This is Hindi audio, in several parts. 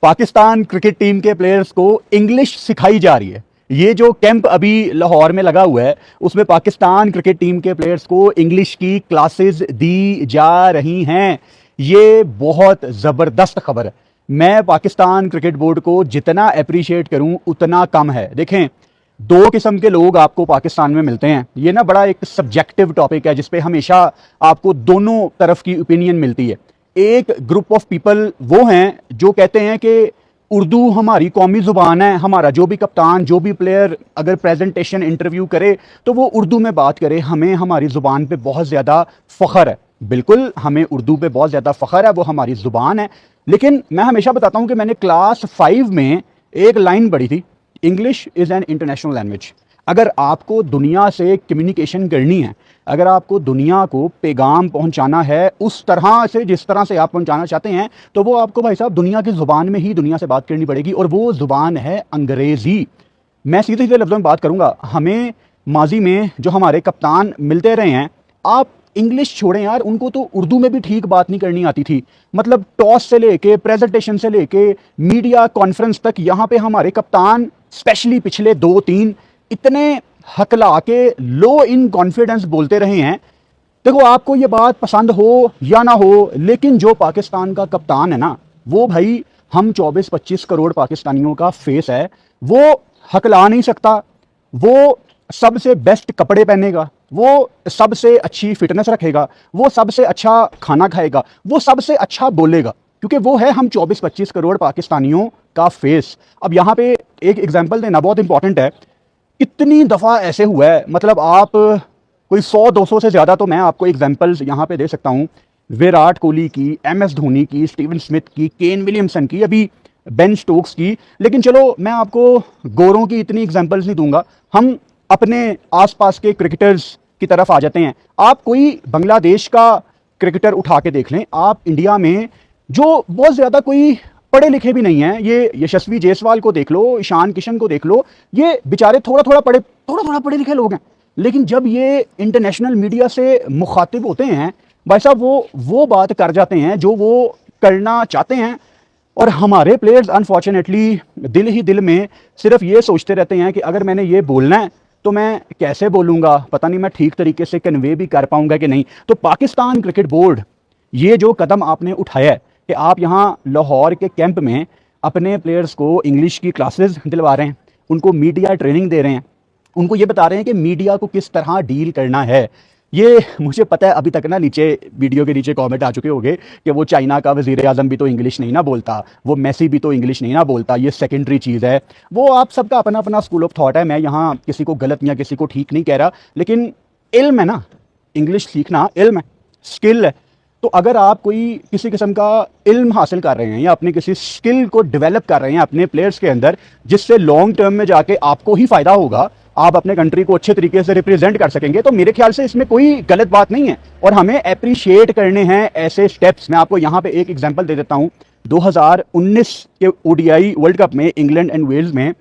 पाकिस्तान क्रिकेट टीम के प्लेयर्स को इंग्लिश सिखाई जा रही है। ये जो कैंप अभी लाहौर में लगा हुआ है उसमें पाकिस्तान क्रिकेट टीम के प्लेयर्स को इंग्लिश की क्लासेस दी जा रही हैं। ये बहुत ज़बरदस्त खबर है। मैं पाकिस्तान क्रिकेट बोर्ड को जितना अप्रिशिएट करूं उतना कम है। देखें, दो किस्म के लोग आपको पाकिस्तान में मिलते हैं। ये ना बड़ा एक सब्जेक्टिव टॉपिक है जिसपे हमेशा आपको दोनों तरफ की ओपिनियन मिलती है। एक ग्रुप ऑफ पीपल वो हैं जो कहते हैं कि उर्दू हमारी कौमी ज़ुबान है, हमारा जो भी कप्तान जो भी प्लेयर अगर प्रेजेंटेशन इंटरव्यू करे तो वो उर्दू में बात करे, हमें हमारी ज़ुबान पे बहुत ज़्यादा फ़ख्र है। बिल्कुल, हमें उर्दू पे बहुत ज़्यादा फ़ख्र है, वो हमारी ज़ुबान है। लेकिन मैं हमेशा बताता हूँ कि मैंने क्लास 5 में एक लाइन पढ़ी थी, English is an international language. अगर आपको दुनिया से कम्युनिकेशन करनी है, अगर आपको दुनिया को पैगाम पहुंचाना है उस तरह से जिस तरह से आप पहुंचाना चाहते हैं, तो वो आपको भाई साहब दुनिया की ज़ुबान में ही दुनिया से बात करनी पड़ेगी, और वो ज़ुबान है अंग्रेज़ी। मैं सीधे सीधे लफ्ज़ों में बात करूंगा। हमें माजी में जो हमारे कप्तान मिलते रहे हैं, आप इंग्लिश छोड़ें यार, उनको तो उर्दू में भी ठीक बात नहीं करनी आती थी। मतलब टॉस से लेके प्रेजेंटेशन से लेके मीडिया कॉन्फ्रेंस तक यहाँ पे हमारे कप्तान स्पेशली पिछले 2-3 इतने हकला के लो इन कॉन्फिडेंस बोलते रहे हैं। देखो, आपको ये बात पसंद हो या ना हो, लेकिन जो पाकिस्तान का कप्तान है ना, वो भाई हम 24-25 करोड़ पाकिस्तानियों का फेस है। वो हकला नहीं सकता, वो सबसे बेस्ट कपड़े पहनेगा, वो सबसे अच्छी फिटनेस रखेगा, वो सबसे अच्छा खाना खाएगा, वो सबसे अच्छा बोलेगा, क्योंकि वो है हम 24-25 करोड़ पाकिस्तानियों का फेस। अब यहाँ पे एक एग्जांपल देना बहुत इंपॉर्टेंट है। इतनी दफ़ा ऐसे हुआ है, मतलब आप कोई 100-200 से ज़्यादा तो मैं आपको एग्जांपल्स यहाँ पे दे सकता हूँ। विराट कोहली की, MS धोनी की, स्टीवन स्मिथ की, केन विलियमसन की, अभी बेन स्टोक्स की। लेकिन चलो मैं आपको गोरों की इतनी एग्जांपल्स नहीं दूंगा, हम अपने आसपास के क्रिकेटर्स की तरफ आ जाते हैं। आप कोई बांग्लादेश का क्रिकेटर उठा के देख लें, आप इंडिया में जो बहुत ज़्यादा कोई पढ़े लिखे भी नहीं हैं, ये यशस्वी जायसवाल को देख लो, ईशान किशन को देख लो, ये बेचारे थोड़ा थोड़ा पढ़े लिखे लोग हैं। लेकिन जब ये इंटरनेशनल मीडिया से मुखातिब होते हैं, भाई साहब वो बात कर जाते हैं जो वो करना चाहते हैं। और हमारे प्लेयर्स अनफॉर्चुनेटली दिल ही दिल में सिर्फ ये सोचते रहते हैं कि अगर मैंने ये बोलना है तो मैं कैसे बोलूँगा, पता नहीं मैं ठीक तरीके से कन्वे भी कर पाऊँगा कि नहीं। तो पाकिस्तान क्रिकेट बोर्ड, ये जो कदम आपने उठाया है कि आप यहाँ लाहौर के कैंप में अपने प्लेयर्स को इंग्लिश की क्लासेस दिलवा रहे हैं, उनको मीडिया ट्रेनिंग दे रहे हैं, उनको ये बता रहे हैं कि मीडिया को किस तरह डील करना है। ये मुझे पता है अभी तक ना नीचे वीडियो के नीचे कमेंट आ चुके होंगे कि वो चाइना का वज़ीर आज़म भी तो इंग्लिश नहीं ना बोलता, वो मेसी भी तो इंग्लिश नहीं ना बोलता, ये सेकेंडरी चीज़ है। वो आप सबका अपना अपना स्कूल ऑफ थॉट है। मैं यहाँ किसी को गलत या किसी को ठीक नहीं कह रहा, लेकिन इल्म है ना, इंग्लिश सीखना इल्म है, स्किल है। तो अगर आप कोई किसी किस्म का इल्म हासिल कर रहे हैं या अपने किसी स्किल को डेवलप कर रहे हैं अपने प्लेयर्स के अंदर, जिससे लॉन्ग टर्म में जाके आपको ही फ़ायदा होगा, आप अपने कंट्री को अच्छे तरीके से रिप्रेजेंट कर सकेंगे, तो मेरे ख्याल से इसमें कोई गलत बात नहीं है और हमें अप्रिशिएट करने हैं ऐसे स्टेप्स। मैं आपको यहाँ पे एक एग्जांपल दे देता हूँ। 2019 के ODI वर्ल्ड कप में इंग्लैंड एंड वेल्स में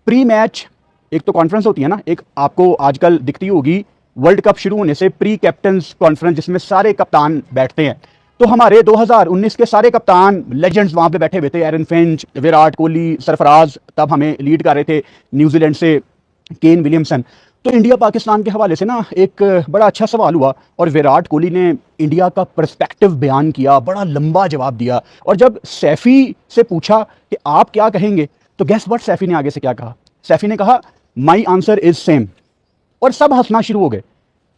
प्री मैच एक तो कॉन्फ्रेंस होती है ना, एक आपको आजकल दिखती होगी वर्ल्ड कप शुरू होने से प्री कैप्टन्स कॉन्फ्रेंस, जिसमें सारे कप्तान बैठते हैं। तो हमारे 2019 के सारे कप्तान लेजेंड्स वहाँ पे बैठे हुए थे, एरन फिंच, विराट कोहली, सरफराज तब हमें लीड कर रहे थे न्यूजीलैंड से, केन विलियमसन। तो इंडिया पाकिस्तान के हवाले से ना एक बड़ा अच्छा सवाल हुआ और विराट कोहली ने इंडिया का पर्सपेक्टिव बयान किया, बड़ा लंबा जवाब दिया। और जब सैफ़ी से पूछा कि आप क्या कहेंगे, तो गेस व्हाट सैफ़ी ने आगे से क्या कहा? सैफ़ी ने कहा माई आंसर इज सेम, और सब हंसना शुरू हो गए।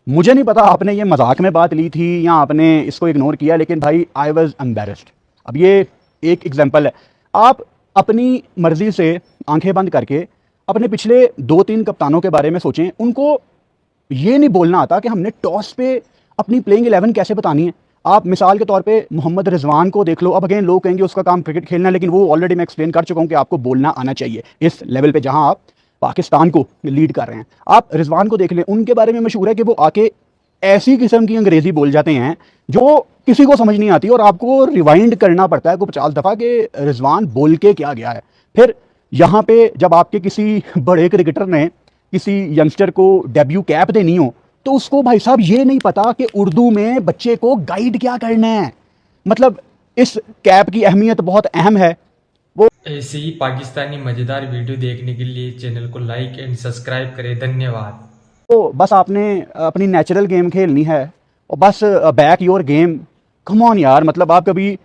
मुझे नहीं पता आपने ये मजाक में बात ली थी या आपने इसको इग्नोर किया, लेकिन भाई आई वॉज एम्बेरस्ड। अब ये एक एग्जाम्पल है। आप अपनी मर्जी से आंखें बंद करके अपने पिछले 2-3 कप्तानों के बारे में सोचें। उनको ये नहीं बोलना आता कि हमने टॉस पे अपनी प्लेइंग 11 कैसे बतानी है। आप मिसाल के तौर पे मोहम्मद रिजवान को देख लो। अब अगेन लोग कहेंगे उसका काम क्रिकेट खेलना है, लेकिन वो ऑलरेडी मैं एक्सप्लेन कर चुका हूँ कि आपको बोलना आना चाहिए इस लेवल पे जहां आप पाकिस्तान को लीड कर रहे हैं। आप रिजवान को देख लें, उनके बारे में मशहूर है कि वो आके ऐसी किस्म की अंग्रेजी बोल जाते हैं जो किसी को समझ नहीं आती और आपको रिवाइंड करना पड़ता है को 50 दफ़ा कि रिजवान बोल के क्या गया है। फिर यहाँ पे जब आपके किसी बड़े क्रिकेटर ने किसी यंगस्टर को डेब्यू कैप देनी हो, तो उसको भाई साहब ये नहीं पता कि उर्दू में बच्चे को गाइड क्या करना है। मतलब इस कैप की अहमियत बहुत अहम है। वो ऐसे ही पाकिस्तानी मज़ेदार वीडियो देखने के लिए चैनल को लाइक एंड सब्सक्राइब करें। धन्यवाद। तो बस आपने अपनी नेचुरल गेम खेलनी है और बस back your game. Come on यार, मतलब आप कभी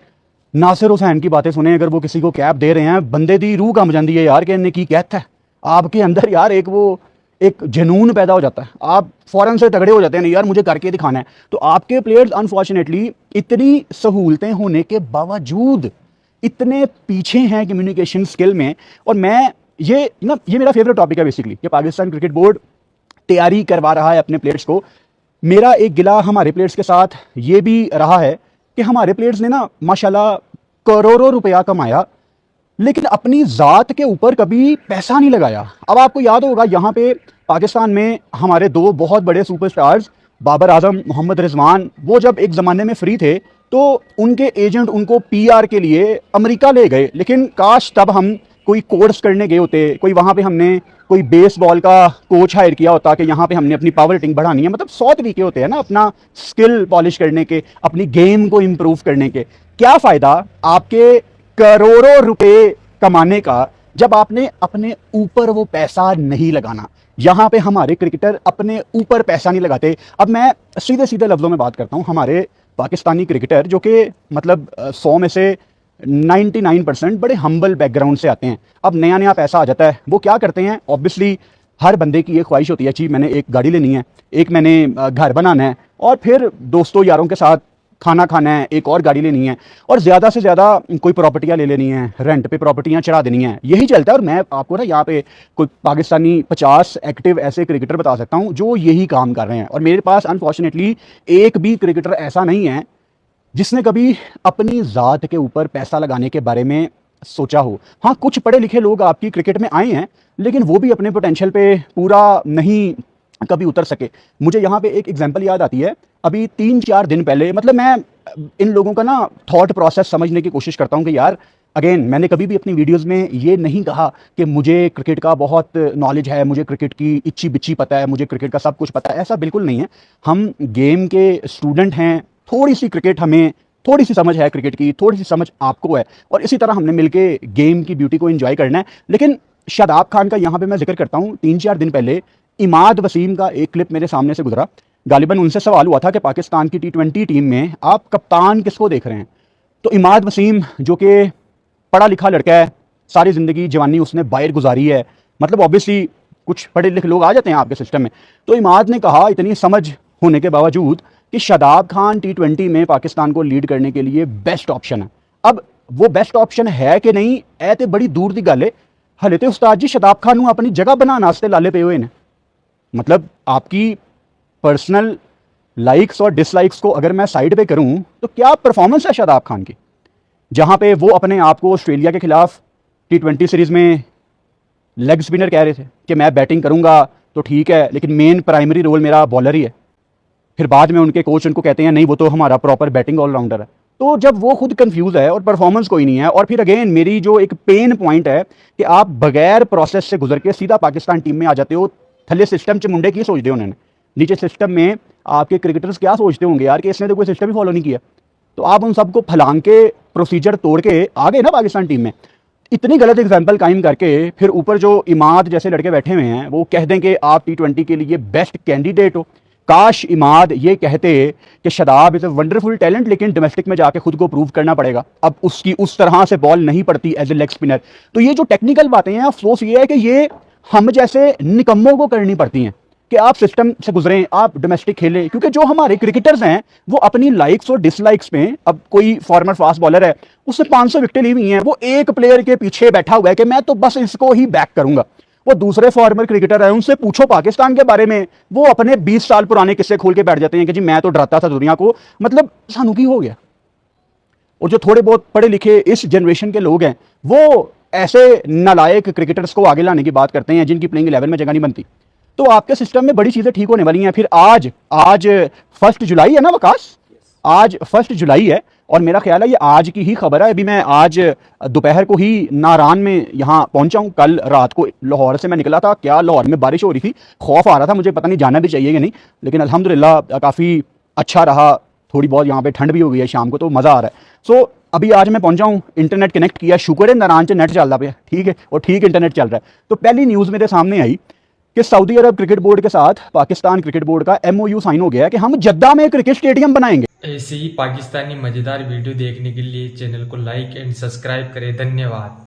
नासिर हुसैन की बातें सुने, अगर वो किसी को कैप दे रहे हैं, बंदे दी रूह कम जाती है यार कि इन्हें की कहता है आपके अंदर यार, एक वो एक जुनून पैदा हो जाता है, आप फ़ौरन से तगड़े हो जाते हैं, नहीं यार मुझे करके दिखाना है। तो आपके प्लेयर्स अनफॉर्चुनेटली इतनी सहूलतें होने के बावजूद इतने पीछे हैं कम्युनिकेशन स्किल में। और मैं ये मेरा फेवरेट टॉपिक है बेसिकली, कि पाकिस्तान क्रिकेट बोर्ड तैयारी करवा रहा है अपने प्लेयर्स को। मेरा एक गिला हमारे प्लेयर्स के साथ ये भी रहा है कि हमारे प्लेयर्स ने ना माशाल्लाह करोड़ों रुपया कमाया, लेकिन अपनी ज़ात के ऊपर कभी पैसा नहीं लगाया। अब आपको याद होगा यहाँ पे पाकिस्तान में हमारे दो बहुत बड़े सुपरस्टार्स बाबर आजम, मोहम्मद रिजवान, वो जब एक ज़माने में फ्री थे तो उनके एजेंट उनको पीआर के लिए अमेरिका ले गए। लेकिन काश तब हम कोई कोर्स करने गए होते, कोई वहाँ पे हमने कोई बेसबॉल का कोच हायर किया होता कि यहाँ पे हमने अपनी पावर हिटिंग बढ़ानी है। मतलब 100 तरीके होते हैं ना अपना स्किल पॉलिश करने के, अपनी गेम को इम्प्रूव करने के। क्या फ़ायदा आपके करोड़ों रुपए कमाने का जब आपने अपने ऊपर वो पैसा नहीं लगाना। यहाँ पे हमारे क्रिकेटर अपने ऊपर पैसा नहीं लगाते। अब मैं सीधे सीधे लफ्ज़ों में बात करता हूँ, हमारे पाकिस्तानी क्रिकेटर जो कि मतलब 100 में से 99% बड़े हम्बल बैकग्राउंड से आते हैं। अब नया नया पैसा आ जाता है, वो क्या करते हैं, ऑब्वियसली हर बंदे की ये ख्वाहिश होती है, जी मैंने एक गाड़ी लेनी है, एक मैंने घर बनाना है, और फिर दोस्तों यारों के साथ खाना खाना है, एक और गाड़ी लेनी है, और ज़्यादा से ज़्यादा कोई प्रॉपर्टियाँ ले लेनी है, रेंट पे प्रॉपर्टियाँ चढ़ा देनी है, यही चलता है। और मैं आपको ना यहाँ पे कोई पाकिस्तानी 50 एक्टिव ऐसे क्रिकेटर बता सकता हूँ जो यही काम कर रहे हैं। और मेरे पास अनफॉर्चुनेटली एक भी क्रिकेटर ऐसा नहीं है जिसने कभी अपनी ज़ात के ऊपर पैसा लगाने के बारे में सोचा हो। हाँ, कुछ पढ़े लिखे लोग आपकी क्रिकेट में आए हैं, लेकिन वो भी अपने पोटेंशियल पे पूरा नहीं कभी उतर सके। मुझे यहाँ पे एक एग्जांपल याद आती है, अभी 3-4 दिन पहले, मतलब मैं इन लोगों का ना थॉट प्रोसेस समझने की कोशिश करता हूँ कि यार, अगेन मैंने कभी भी अपनी वीडियोस में ये नहीं कहा कि मुझे क्रिकेट का बहुत नॉलेज है, मुझे क्रिकेट की इच्छी बिच्छी पता है, मुझे क्रिकेट का सब कुछ पता है, ऐसा बिल्कुल नहीं है। हम गेम के स्टूडेंट हैं, थोड़ी सी क्रिकेट हमें, थोड़ी सी समझ है क्रिकेट की, थोड़ी सी समझ आपको है, और इसी तरह हमने मिलके गेम की ब्यूटी को एंजॉय करना है। लेकिन शादाब खान का यहाँ पे मैं जिक्र करता हूँ, 3-4 दिन पहले इमाद वसीम का एक क्लिप मेरे सामने से गुजरा। गालिबन उनसे सवाल हुआ था कि पाकिस्तान की T20 टीम में आप कप्तान किसको देख रहे हैं। तो इमाद वसीम जो कि पढ़ा लिखा लड़का है, सारी ज़िंदगी जवानी उसने बाहर गुजारी है, मतलब ऑब्वियसली कुछ पढ़े लिखे लोग आ जाते हैं आपके सिस्टम में। तो इमाद ने कहा इतनी समझ होने के बावजूद कि शादाब खान T20 में पाकिस्तान को लीड करने के लिए बेस्ट ऑप्शन है। अब वो बेस्ट ऑप्शन है कि नहीं, ऐ ते बड़ी दूर की गल है। हले तो उस्ताद जी शादाब खान को अपनी जगह बनाने वास्ते लाले पे हुए हैं। मतलब आपकी पर्सनल लाइक्स और डिसलाइक्स को अगर मैं साइड पे करूं तो क्या परफॉर्मेंस है शादाब खान की, जहां पे वो अपने आप को ऑस्ट्रेलिया के खिलाफ T20 सीरीज में लेग स्पिनर कह रहे थे कि मैं बैटिंग करूंगा तो ठीक है, लेकिन मेन प्राइमरी रोल मेरा बॉलर ही है। फिर बाद में उनके कोच उनको कहते हैं नहीं वो तो हमारा प्रॉपर बैटिंग ऑलराउंडर है। तो जब वो खुद कंफ्यूज है और परफॉर्मेंस कोई नहीं है, और फिर अगेन मेरी जो एक पेन पॉइंट है कि आप बगैर प्रोसेस से गुजर के सीधा पाकिस्तान टीम में आ जाते हो। थले सिस्टम च मुंडे की सोचते हो उन्होंने, नीचे सिस्टम में आपके क्रिकेटर्स क्या सोचते होंगे यार कि इसने तो कोई सिस्टम ही फॉलो नहीं किया। तो आप उन सबको फलांग के प्रोसीजर तोड़ के आ गए ना पाकिस्तान टीम में। इतनी गलत एग्जाम्पल कायम करके फिर ऊपर जो इमाद जैसे लड़के बैठे हुए हैं वो कह दें कि आप T20 के लिए बेस्ट कैंडिडेट हो। काश इमाद ये कहते कि Shadab is a wonderful talent, लेकिन डोमेस्टिक में जाके खुद को प्रूव करना पड़ेगा। अब उसकी उस तरह से बॉल नहीं पड़ती एज ए लेग स्पिनर। तो ये जो टेक्निकल बातें हैं, अफसोस ये है कि ये हम जैसे निकम्मों को करनी पड़ती हैं कि आप सिस्टम से गुजरें, आप डोमेस्टिक खेलें। क्योंकि जो हमारे क्रिकेटर्स हैं वो अपनी लाइक्स और डिसलाइक्स में, अब कोई फॉर्मर फास्ट बॉलर है उसने 500 विकेटें ली हुई हैं, वो एक प्लेयर के पीछे बैठा हुआ है कि मैं तो बस इसको ही बैक करूंगा। वो दूसरे फॉर्मर क्रिकेटर है, उनसे पूछो पाकिस्तान के बारे में, वो अपने 20 साल पुराने किस्से खोल के बैठ जाते हैं कि जी मैं तो डराता था दुनिया को। मतलब सानू की हो गया। और जो थोड़े बहुत पढ़े लिखे इस जनरेशन के लोग हैं वो ऐसे नालायक क्रिकेटर्स को आगे लाने की बात करते हैं जिनकी प्लेइंग 11 में जगह नहीं बनती। तो आपके सिस्टम में बड़ी चीज़ें ठीक होने वाली हैं। फिर आज आज 1 जुलाई है ना वकास, आज 1 जुलाई है, और मेरा ख्याल है ये आज की ही खबर है। अभी मैं आज दोपहर को ही नारान में यहाँ पहुंचा हूँ। कल रात को लाहौर से मैं निकला था, क्या लाहौर में बारिश हो रही थी, खौफ आ रहा था मुझे, पता नहीं जाना भी चाहिए कि नहीं, लेकिन अल्हम्दुलिल्लाह काफ़ी अच्छा रहा। थोड़ी बहुत यहाँ पे ठंड भी हो गई है शाम को, तो मज़ा आ रहा है। सो अभी आज मैं पहुंचा हूं, इंटरनेट कनेक्ट किया, शुक्र है नारायण च नेट चलता पे, ठीक है, और ठीक इंटरनेट चल रहा है। तो पहली न्यूज़ मेरे सामने आई कि सऊदी अरब क्रिकेट बोर्ड के साथ पाकिस्तान क्रिकेट बोर्ड का MOU साइन हो गया है कि हम जद्दा में क्रिकेट स्टेडियम बनाएंगे। ऐसे ही पाकिस्तानी मजेदार वीडियो देखने के लिए चैनल को लाइक एंड सब्सक्राइब करें। धन्यवाद।